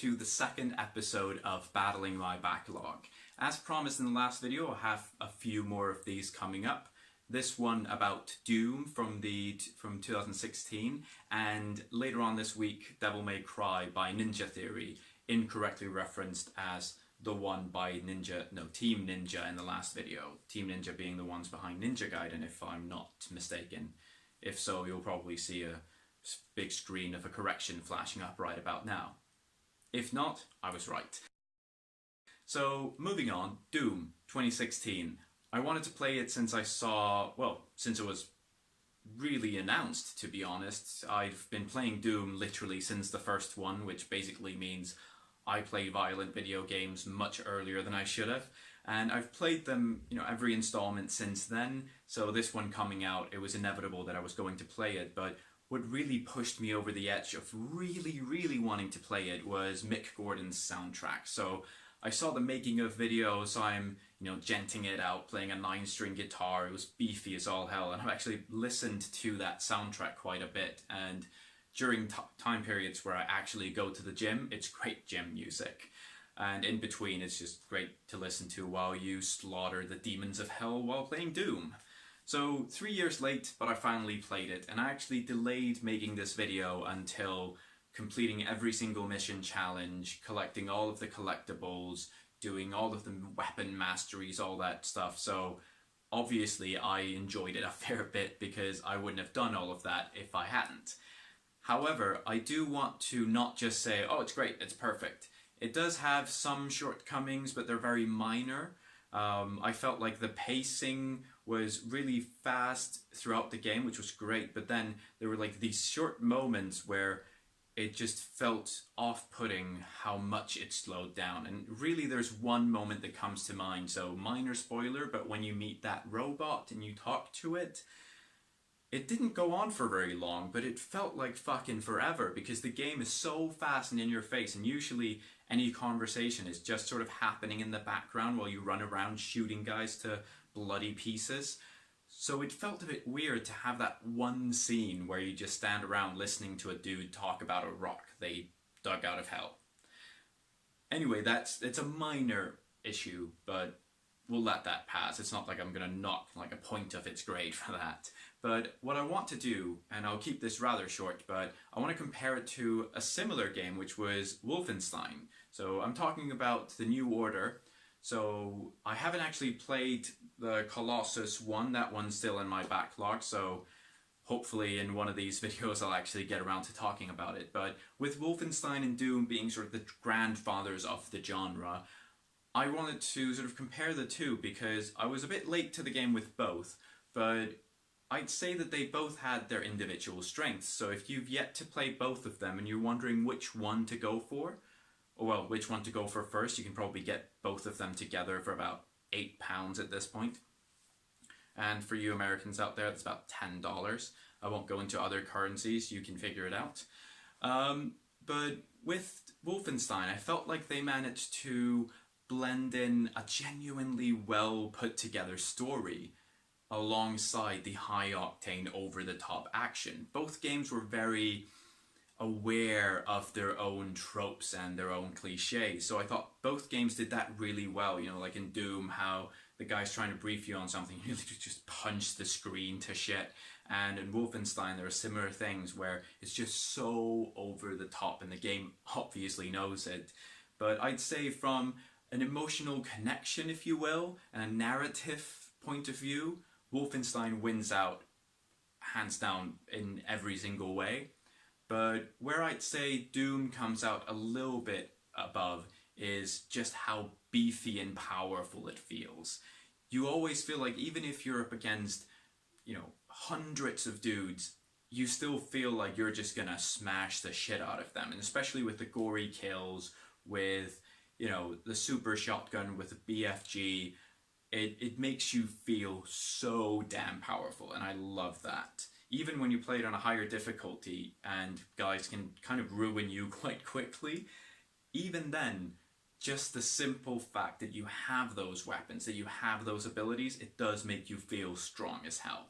to the second episode of Battling My Backlog. As promised in the last video, I'll have a few more of these coming up. This one about Doom from 2016, and later on this week, Devil May Cry by Ninja Theory, incorrectly referenced as the one by Team Ninja in the last video. Team Ninja being the ones behind Ninja Gaiden, if I'm not mistaken. If so, you'll probably see a big screen of a correction flashing up right about now. If not, I was right. So, moving on, Doom 2016. I wanted to play it since since it was really announced, to be honest. I've been playing Doom literally since the first one, which basically means I played violent video games much earlier than I should have. And I've played them, every installment since then. So this one coming out, it was inevitable that I was going to play it. But what really pushed me over the edge of really wanting to play it was Mick Gordon's soundtrack. So I saw the making of video, so I'm, genting it out, playing a 9-string guitar. It was beefy as all hell, and I've actually listened to that soundtrack quite a bit. And during time periods where I actually go to the gym, it's great gym music. And in between, it's just great to listen to while you slaughter the demons of hell while playing Doom. So 3 years late, but I finally played it, and I actually delayed making this video until completing every single mission challenge, collecting all of the collectibles, doing all of the weapon masteries, all that stuff. So obviously I enjoyed it a fair bit because I wouldn't have done all of that if I hadn't. However, I do want to not just say, oh, it's great, it's perfect. It does have some shortcomings, but they're very minor. I felt like the pacing was really fast throughout the game, which was great, but then there were like these short moments where it just felt off-putting how much it slowed down. And really there's one moment that comes to mind, so minor spoiler, but when you meet that robot and you talk to it, it didn't go on for very long, but it felt like fucking forever because the game is so fast and in your face, and usually any conversation is just sort of happening in the background while you run around shooting guys to bloody pieces. So it felt a bit weird to have that one scene where you just stand around listening to a dude talk about a rock they dug out of hell. Anyway, it's a minor issue, but we'll let that pass. It's not like I'm going to knock like a point of its grade for that. But what I want to do, and I'll keep this rather short, but I want to compare it to a similar game, which was Wolfenstein. So I'm talking about the New Order. So I haven't actually played the Colossus one. That one's still in my backlog, so hopefully in one of these videos I'll actually get around to talking about it. But with Wolfenstein and Doom being sort of the grandfathers of the genre, I wanted to sort of compare the two because I was a bit late to the game with both, but I'd say that they both had their individual strengths. So if you've yet to play both of them and you're wondering which one to go for, well, which one to go for first, you can probably get both of them together for about £8 at this point. And for you Americans out there, it's about $10. I won't go into other currencies, you can figure it out. But with Wolfenstein, I felt like they managed to blend in a genuinely well put together story alongside the high-octane, over-the-top action. Both games were very aware of their own tropes and their own cliches, so I thought both games did that really well. Like in Doom, how the guy's trying to brief you on something, you just punch the screen to shit. And in Wolfenstein, there are similar things where it's just so over the top, and the game obviously knows it. But I'd say from an emotional connection, if you will, and a narrative point of view, Wolfenstein wins out hands down in every single way. But where I'd say Doom comes out a little bit above is just how beefy and powerful it feels. You always feel like even if you're up against, hundreds of dudes, you still feel like you're just gonna smash the shit out of them. And especially with the gory kills, with, the super shotgun with the BFG, it makes you feel so damn powerful, and I love that. Even when you play it on a higher difficulty and guys can kind of ruin you quite quickly, even then, just the simple fact that you have those weapons, that you have those abilities, it does make you feel strong as hell.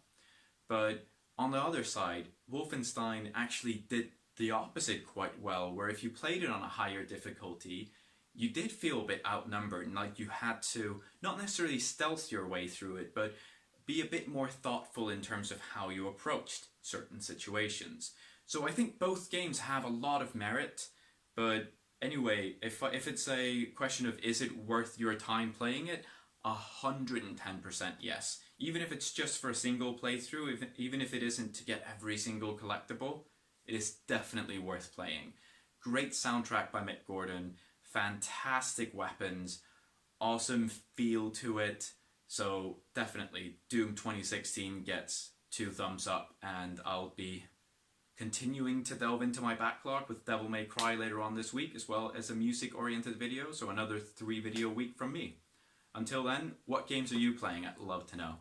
But on the other side, Wolfenstein actually did the opposite quite well, where if you played it on a higher difficulty, you did feel a bit outnumbered and like you had to not necessarily stealth your way through it, but be a bit more thoughtful in terms of how you approached certain situations. So I think both games have a lot of merit, but anyway, if it's a question of is it worth your time playing it, 110% yes. Even if it's just for a single playthrough, even if it isn't to get every single collectible, it is definitely worth playing. Great soundtrack by Mick Gordon, fantastic weapons, awesome feel to it. So definitely Doom 2016 gets 2 thumbs up, and I'll be continuing to delve into my backlog with Devil May Cry later on this week, as well as a music oriented video, so another 3 video week from me. Until then, what games are you playing? I'd love to know.